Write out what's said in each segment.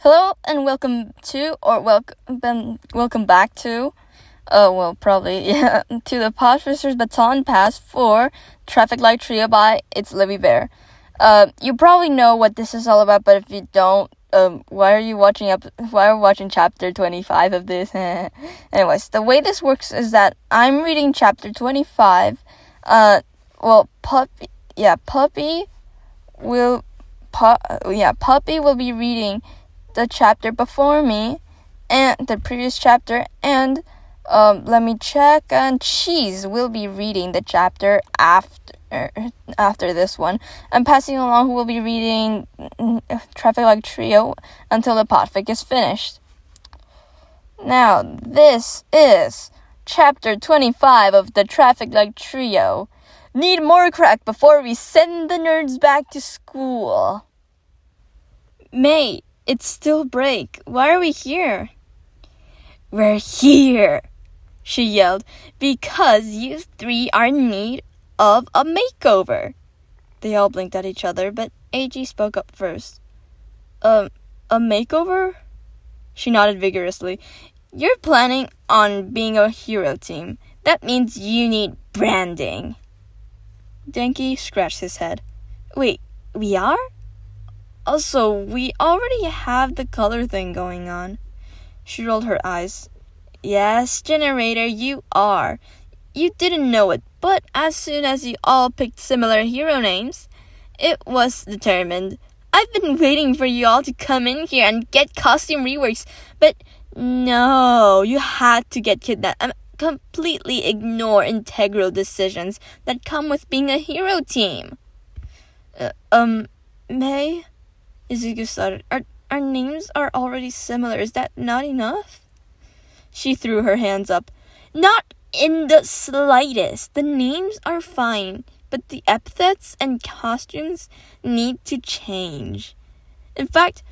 Hello and welcome to, or welcome back to, to the Podficcer's Baton Pass for Traffic Light Trio by Itslivybear. You probably know what this is all about, but if you don't, why are you watching chapter 25 of this? Anyways, the way this works is that I'm reading chapter 25. Puppy will be reading the chapter before me and the previous chapter, and let me check, and Cheese will be reading the chapter after this one. I'm passing along who will be reading Traffic Light Trio until the podfic is finished. Now, this is chapter 25 of the Traffic Light Trio. Need more crack before we send the nerds back to school. May, it's still break. Why are we here? We're here, she yelled, because you three are in need of a makeover. They all blinked at each other, but AG spoke up first. A makeover? She nodded vigorously. You're planning on being a hero team. That means you need branding. Denki scratched his head. Wait, we are? Also, we already have the color thing going on. She rolled her eyes. Yes, Generator, you are. You didn't know it, but as soon as you all picked similar hero names, it was determined. I've been waiting for you all to come in here and get costume reworks, but no, you had to get kidnapped and completely ignore integral decisions that come with being a hero team. May? Izuku started. Our names are already similar. Is that not enough? She threw her hands up. Not in the slightest. The names are fine, but the epithets and costumes need to change. In fact,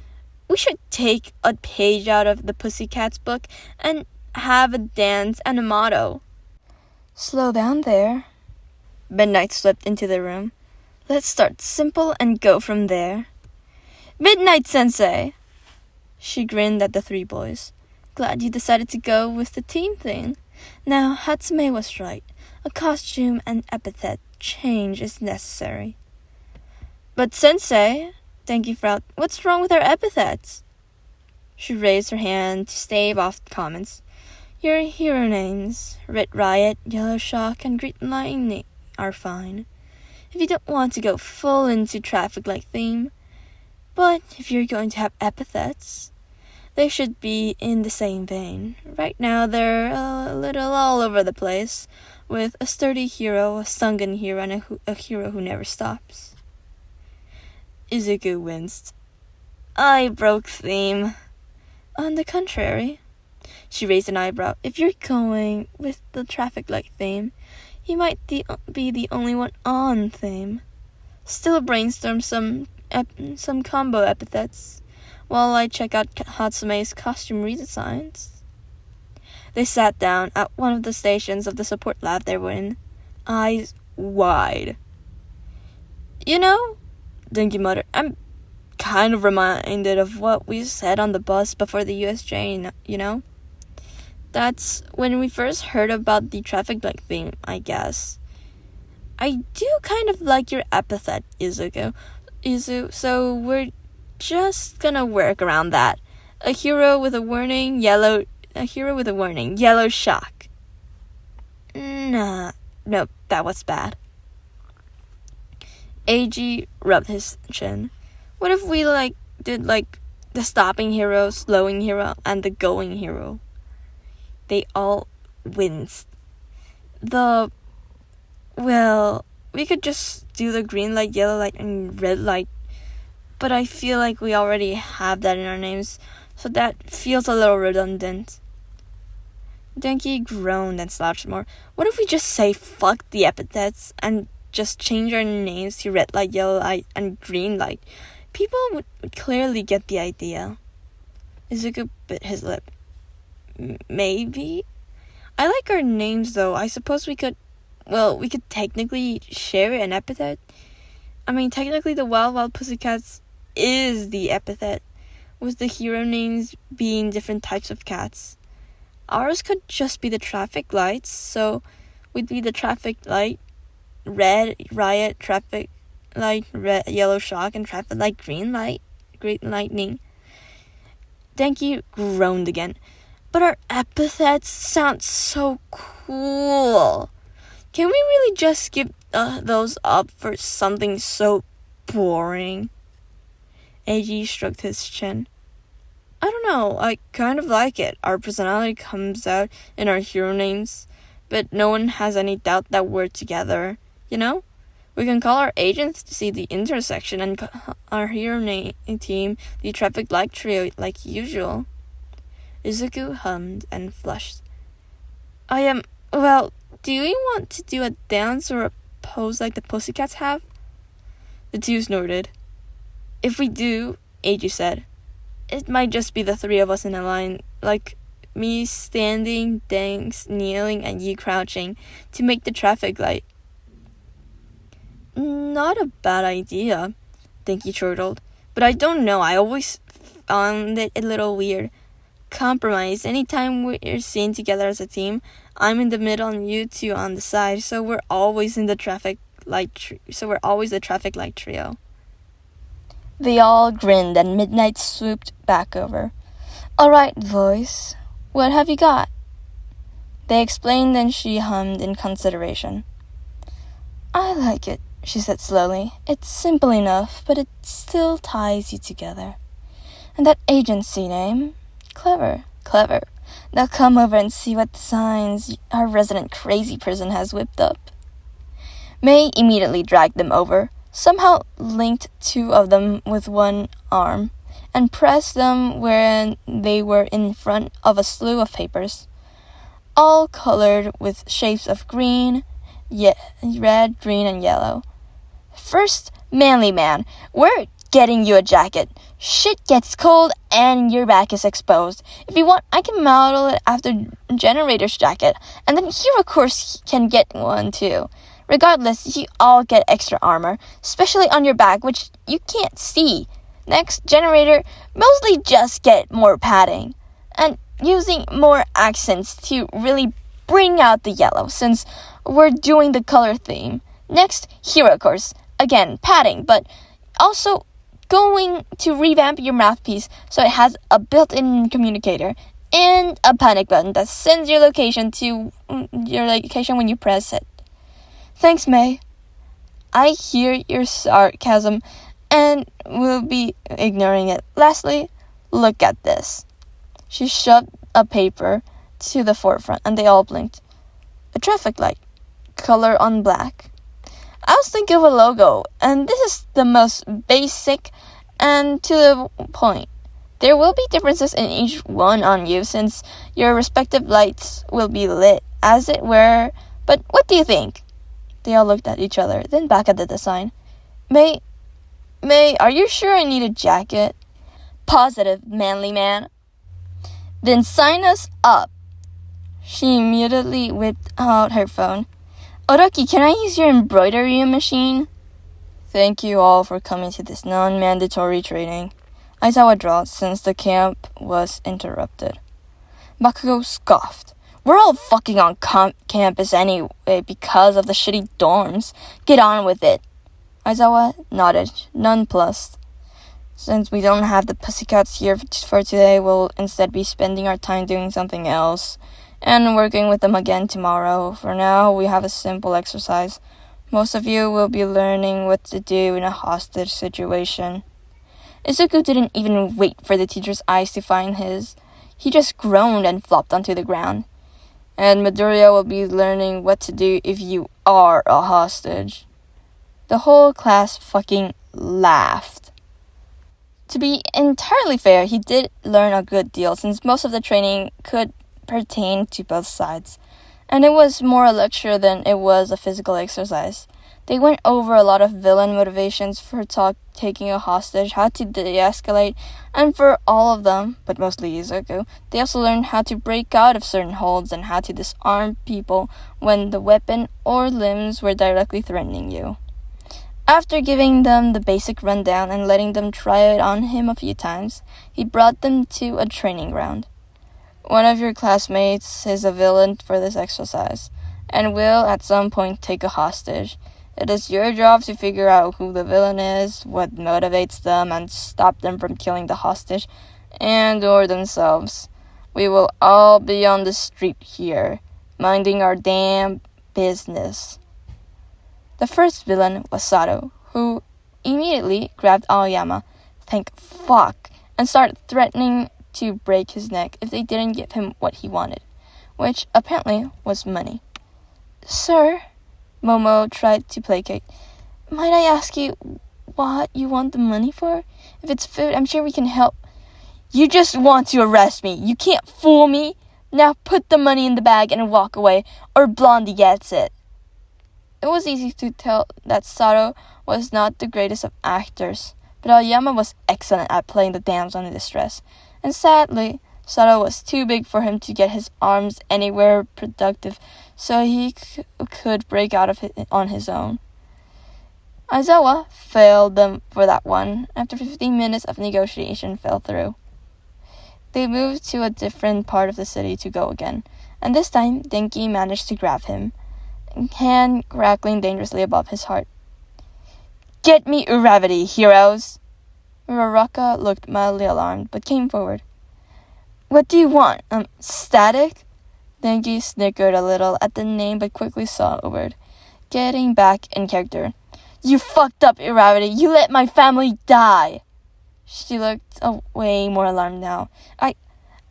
we should take a page out of the Pussycats book and have a dance and a motto. Slow down there. Midnight slipped into the room. Let's start simple and go from there. Midnight Sensei! She grinned at the three boys. Glad you decided to go with the team thing. Now, Hatsume was right. A costume and epithet change is necessary. But Sensei, Denki frowned, what's wrong with our epithets? She raised her hand to stave off comments. Your hero names, Red Riot, Yellow Shock, and Green Lightning are fine. If you don't want to go full into traffic light theme, but if you're going to have epithets, they should be in the same vein. Right now, they're a little all over the place, with a sturdy hero, a Sunken hero, and a hero who never stops. Izuku winced. I broke theme. On the contrary, she raised an eyebrow. If you're going with the traffic light theme, you might be the only one on theme. Still brainstorm some combo epithets while I check out Hatsume's costume redesigns. They sat down at one of the stations of the support lab they were in, eyes wide. You know, Denki muttered, I'm kind of reminded of what we said on the bus before the USJ, you know? That's when we first heard about the traffic light theme, I guess. I do kind of like your epithet, Izuku, so we're just gonna work around that. A hero with a warning, yellow shock. Nah, nope, that was bad. AG rubbed his chin. What if we did the stopping hero, slowing hero, and the going hero? They all winced. We could just do the green light, yellow light, and red light. But I feel like we already have that in our names, so that feels a little redundant. Denki groaned and slouched more. What if we just say fuck the epithets and just change our names to red light, yellow light, and green light? People would clearly get the idea. Izuku bit his lip. Maybe? I like our names though. I suppose we could technically share an epithet. I mean, technically the Wild Wild Pussycats is the epithet, with the hero names being different types of cats. Ours could just be the traffic lights, so we'd be the traffic light, red riot, traffic light, red, yellow shock, and traffic light, green lightning. Denki groaned again. But our epithets sound so cool. Can we really just give those up for something so boring? Eiji stroked his chin. I don't know, I kind of like it. Our personality comes out in our hero names, but no one has any doubt that we're together, you know? We can call our agents to see the intersection and our hero team the traffic light trio like usual. Izuku hummed and flushed. Well, do we want to do a dance or a pose like the pussycats have? The two snorted. If we do, Eiji said, it might just be the three of us in a line, like me standing, Danks kneeling, and you crouching, to make the traffic light. Not a bad idea, Denki chortled. But I don't know, I always found it a little weird. Compromise. Anytime we're seen together as a team, I'm in the middle and you two on the side, so we're always in the traffic light. We're always the traffic light trio. They all grinned, and Midnight swooped back over. All right, voice, what have you got? They explained, and she hummed in consideration. I like it, she said slowly. It's simple enough, but it still ties you together. And that agency name? Clever. Now come over and see what designs our resident crazy person has whipped up. May immediately dragged them over, somehow linked two of them with one arm, and pressed them where they were in front of a slew of papers, all colored with shapes of green, red, green, and yellow. First, manly man, we're getting you a jacket. Shit gets cold and your back is exposed. If you want, I can model it after Generator's jacket, and then Hero Course can get one too. Regardless, you all get extra armor, especially on your back, which you can't see. Next, Generator, mostly just get more padding, and using more accents to really bring out the yellow, since we're doing the color theme. Next, Hero Course. Again, padding, but also going to revamp your mouthpiece so it has a built-in communicator and a panic button that sends your location to your location when you press it. Thanks, May. I hear your sarcasm and will be ignoring it. Lastly, look at this. She shoved a paper to the forefront and they all blinked. A traffic light, color on black. I was thinking of a logo, and this is the most basic and to the point. There will be differences in each one on you since your respective lights will be lit, as it were. But what do you think? They all looked at each other, then back at the design. May, are you sure I need a jacket? Positive, manly man. Then sign us up. She immediately whipped out her phone. Oroki, can I use your embroidery machine? Thank you all for coming to this non-mandatory training. Aizawa drawled since the camp was interrupted. Bakugo scoffed. We're all fucking on campus anyway because of the shitty dorms. Get on with it. Aizawa nodded, nonplussed. Since we don't have the pussycats here for today, we'll instead be spending our time doing something else and working with them again tomorrow. For now, we have a simple exercise. Most of you will be learning what to do in a hostage situation. Izuku didn't even wait for the teacher's eyes to find his. He just groaned and flopped onto the ground. And Midoriya will be learning what to do if you are a hostage. The whole class fucking laughed. To be entirely fair, he did learn a good deal since most of the training could pertain to both sides, and it was more a lecture than it was a physical exercise. They went over a lot of villain motivations for taking a hostage, how to de-escalate, and for all of them, but mostly Izuku, they also learned how to break out of certain holds and how to disarm people when the weapon or limbs were directly threatening you. After giving them the basic rundown and letting them try it on him a few times, he brought them to a training ground. One of your classmates is a villain for this exercise, and will at some point take a hostage. It is your job to figure out who the villain is, what motivates them, and stop them from killing the hostage and/or themselves. We will all be on the street here, minding our damn business. The first villain was Sato, who immediately grabbed Aoyama, thank fuck, and started threatening to break his neck if they didn't give him what he wanted, which apparently was money. Sir, Momo tried to placate. Might I ask you what you want the money for? If it's food, I'm sure we can help. You just want to arrest me. You can't fool me. Now put the money in the bag and walk away, or Blondie gets it. It was easy to tell that Sato was not the greatest of actors, but Aoyama was excellent at playing the damsel in distress, and sadly, Sato was too big for him to get his arms anywhere productive, so he could break out of it on his own. Aizawa failed them for that one. After 15 minutes of negotiation fell through. They moved to a different part of the city to go again, and this time Denki managed to grab him, hand crackling dangerously above his heart. Get me Uravity, heroes! Uraraka looked mildly alarmed, but came forward. What do you want? Static? Denki snickered a little at the name, but quickly sobered, getting back in character. You fucked up, Uravity. You let my family die! She looked way more alarmed now.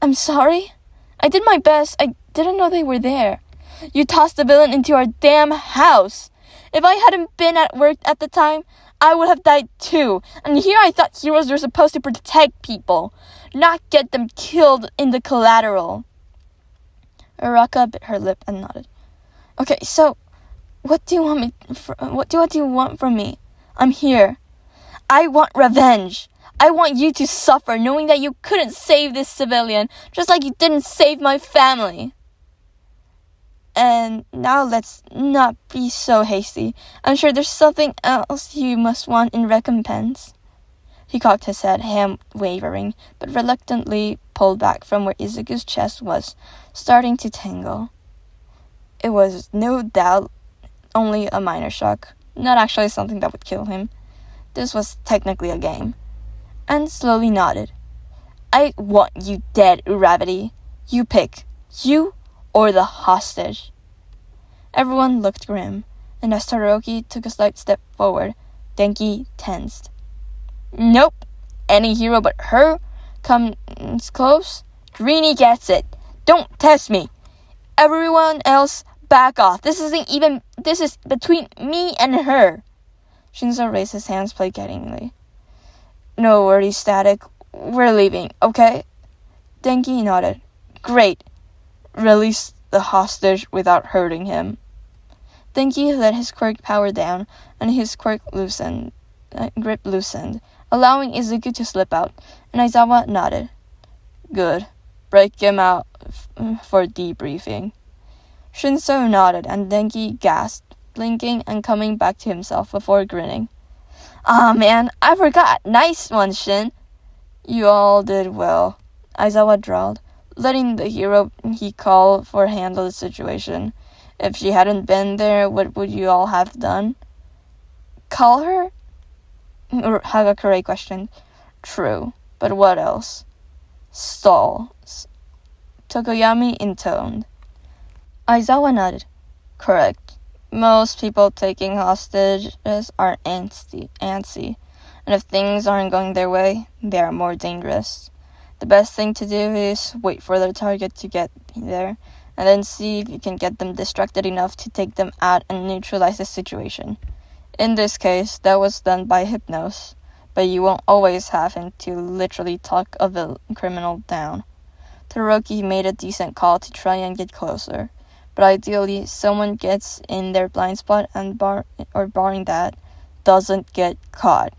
I'm sorry? I did my best. I didn't know they were there. You tossed the villain into our damn house. If I hadn't been at work at the time, I would have died too. And here I thought heroes were supposed to protect people, not get them killed in the collateral. Uraraka bit her lip and nodded. Okay, so what do you want from me? I'm here. I want revenge. I want you to suffer knowing that you couldn't save this civilian, just like you didn't save my family. And now let's not be so hasty. I'm sure there's something else you must want in recompense. He cocked his head, hand wavering, but reluctantly pulled back from where Izuku's chest was starting to tingle. It was no doubt only a minor shock, not actually something that would kill him. This was technically a game. And slowly nodded. I want you dead, Uravity. You pick. You or the hostage. Everyone looked grim, and as Todoroki took a slight step forward, Denki tensed. Nope. Any hero but her comes close. Greenie gets it. Don't test me. Everyone else, back off. This is between me and her. Shinzo raised his hands placatingly. No worries, Static. We're leaving, okay? Denki nodded. Great. Release the hostage without hurting him. Denki let his quirk power down, and his quirk grip loosened, allowing Izuku to slip out, and Aizawa nodded. Good. Break him out for debriefing. Shinzo nodded, and Denki gasped, blinking and coming back to himself before grinning. Ah, man, I forgot. Nice one, Shin. You all did well, Aizawa drawled, letting the hero he called for handle the situation. If she hadn't been there, what would you all have done? Call her? Hagakure questioned. True, but what else? Stall. Tokoyami intoned. Aizawa nodded. Correct. Most people taking hostages are antsy, and if things aren't going their way, they are more dangerous. The best thing to do is wait for their target to get there, and then see if you can get them distracted enough to take them out and neutralize the situation. In this case, that was done by hypnosis, but you won't always have him to literally talk a criminal down. Todoroki made a decent call to try and get closer, but ideally, someone gets in their blind spot and barring that, doesn't get caught.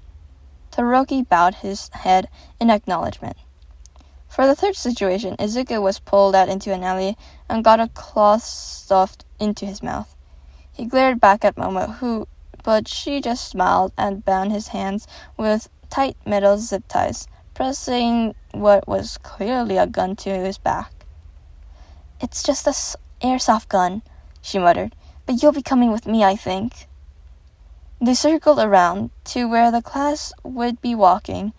Todoroki bowed his head in acknowledgement. For the third situation, Izuku was pulled out into an alley and got a cloth stuffed into his mouth. He glared back at Momo, who but she just smiled and bound his hands with tight metal zip ties, pressing what was clearly a gun to his back. "It's just a airsoft gun," she muttered, "but you'll be coming with me, I think." They circled around to where the class would be walking,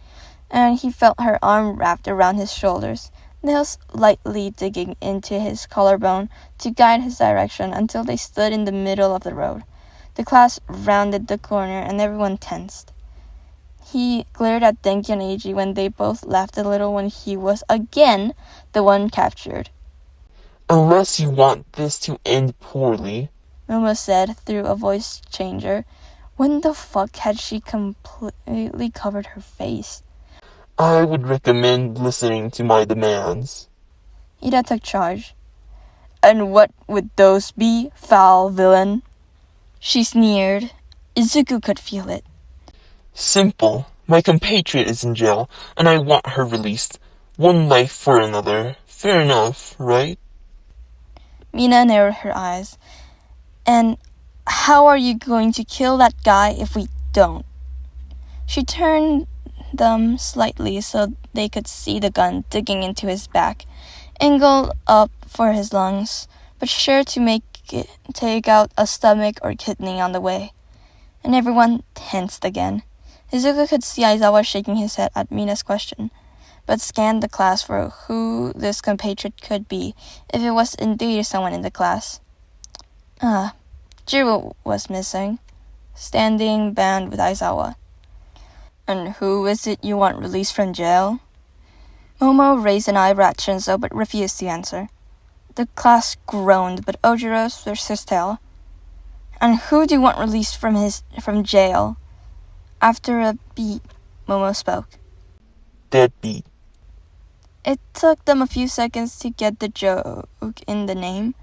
and he felt her arm wrapped around his shoulders, nails lightly digging into his collarbone to guide his direction until they stood in the middle of the road. The class rounded the corner and everyone tensed. He glared at Denki and Eiji when they both laughed a little when he was again the one captured. "Unless you want this to end poorly," Momo said through a voice changer. When the fuck had she completely covered her face? "I would recommend listening to my demands." Iida took charge. "And what would those be, foul villain?" She sneered. Izuku could feel it. "Simple. My compatriot is in jail, and I want her released. One life for another. Fair enough, right?" Mina narrowed her eyes. "And how are you going to kill that guy if we don't?" She turned them slightly so they could see the gun digging into his back, angled up for his lungs, but sure to make it take out a stomach or kidney on the way. And everyone tensed again. Izuku could see Aizawa shaking his head at Mina's question, but scanned the class for who this compatriot could be if it was indeed someone in the class. Jiro was missing, standing bound with Aizawa. "And who is it you want released from jail?" Momo raised an eyebrow at Shinzo but refused to answer. The class groaned, but Ojiro switched his tail. "And who do you want released from jail?" After a beat, Momo spoke. "Deadbeat." It took them a few seconds to get the joke in the name,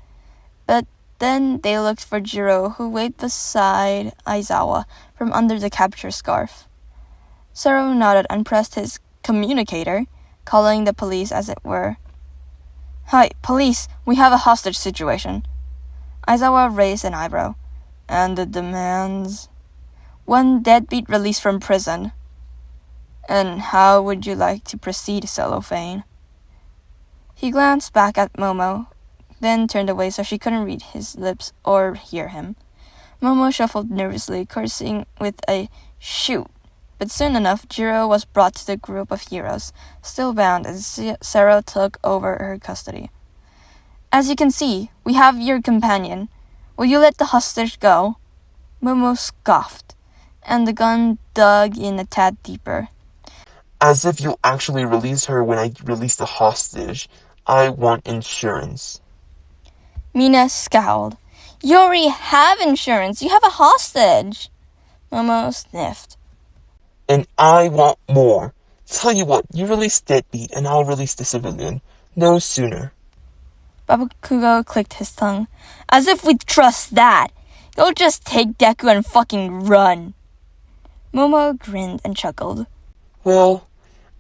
but then they looked for Jiro, who waved beside Aizawa from under the capture scarf. Zero nodded and pressed his communicator, calling the police as it were. "Hi, police, we have a hostage situation." Aizawa raised an eyebrow. "And the demands?" "One deadbeat released from prison." "And how would you like to proceed, Cellophane?" He glanced back at Momo, then turned away so she couldn't read his lips or hear him. Momo shuffled nervously, cursing with a "shoot." But soon enough, Jiro was brought to the group of heroes, still bound, as Zero took over her custody. "As you can see, we have your companion. Will you let the hostage go?" Momo scoffed, and the gun dug in a tad deeper. "As if you'll actually release her when I release the hostage. I want insurance." Mina scowled. "You already have insurance. You have a hostage." Momo sniffed. "And I want more. Tell you what, you release Deadbeat and I'll release the civilian. No sooner." Bakugo clicked his tongue. "As if we'd trust that. You'll just take Deku and fucking run." Momo grinned and chuckled. "Well,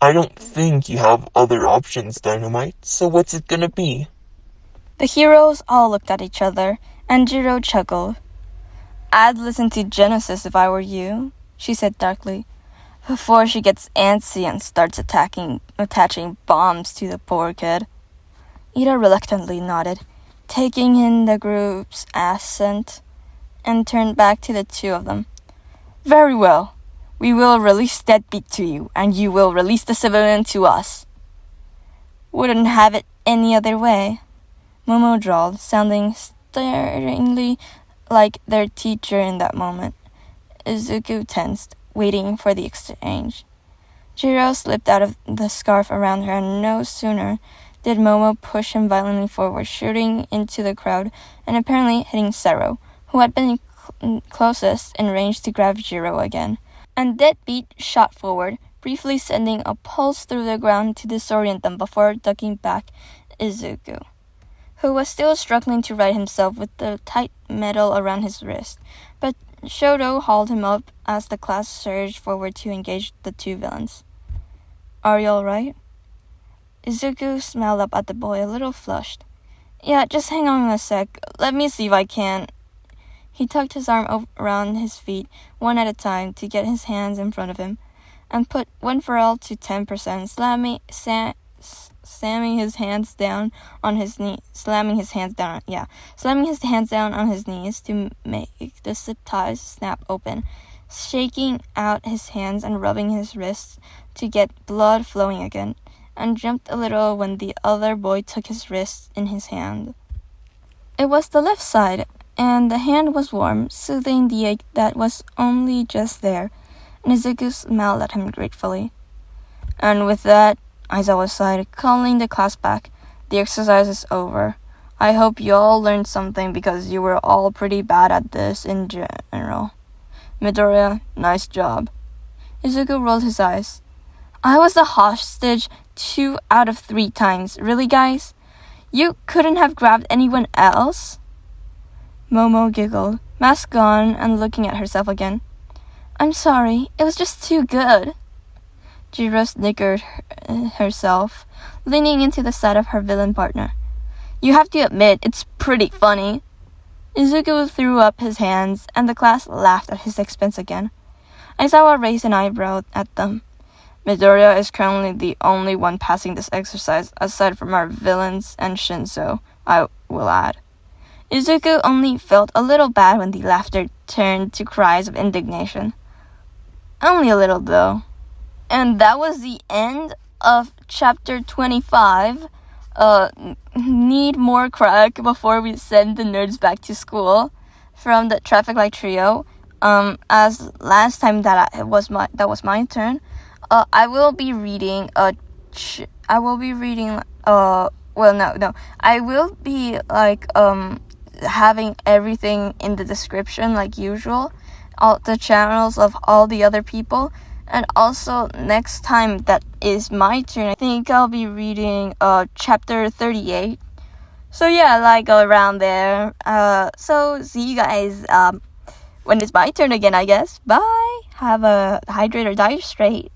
I don't think you have other options, Dynamite, so what's it gonna be?" The heroes all looked at each other, and Jiro chuckled. "I'd listen to Genesis if I were you," she said darkly, "before she gets antsy and starts attaching bombs to the poor kid." Iida reluctantly nodded, taking in the group's assent, and turned back to the two of them. "Very well. We will release Deadbeat to you, and you will release the civilian to us." "Wouldn't have it any other way," Momo drawled, sounding staringly like their teacher in that moment. Izuku tensed, waiting for the exchange. Jiro slipped out of the scarf around her, and no sooner did Momo push him violently forward, shooting into the crowd and apparently hitting Zero, who had been closest in range to grab Jiro again. And Deadbeat shot forward, briefly sending a pulse through the ground to disorient them before ducking back Izuku, who was still struggling to right himself with the tight metal around his wrist, but Shoto hauled him up as the class surged forward to engage the two villains. "Are you alright?" Izuku smiled up at the boy, a little flushed. "Yeah, just hang on a sec. Let me see if I can..." He tucked his arm around his feet, one at a time, to get his hands in front of him, and put one for all to 10%, slamming his hands down on his knees to make the zip ties snap open, shaking out his hands and rubbing his wrists to get blood flowing again, and jumped a little when the other boy took his wrist in his hand. It was the left side, and the hand was warm, soothing the ache that was only just there, and Izuku smiled at him gratefully. And with that, Aizawa sighed, calling the class back. The exercise is over. I hope you all learned something because you were all pretty bad at this in general. Midoriya, nice job. Izuku rolled his eyes. I was the hostage 2 out of 3 times. Really, guys? You couldn't have grabbed anyone else? Momo giggled, mask on and looking at herself again. I'm sorry, it was just too good. Jiro snickered herself, leaning into the side of her villain partner. You have to admit, it's pretty funny. Izuku threw up his hands, and the class laughed at his expense again. Aizawa raised an eyebrow at them. Midoriya is currently the only one passing this exercise, aside from our villains and Shinso, I will add. Izuku only felt a little bad when the laughter turned to cries of indignation. Only a little, though. And that was the end of chapter 25. Need more crack before we send the nerds back to school from the Traffic Light Trio. As last time that was my turn. I will be reading I will be having everything in the description like usual, all the channels of all the other people, and also next time that is my turn, I think I'll be reading chapter 38. So yeah, around there. So see you guys when it's my turn again, I guess. Bye. Have a hydrate or die straight.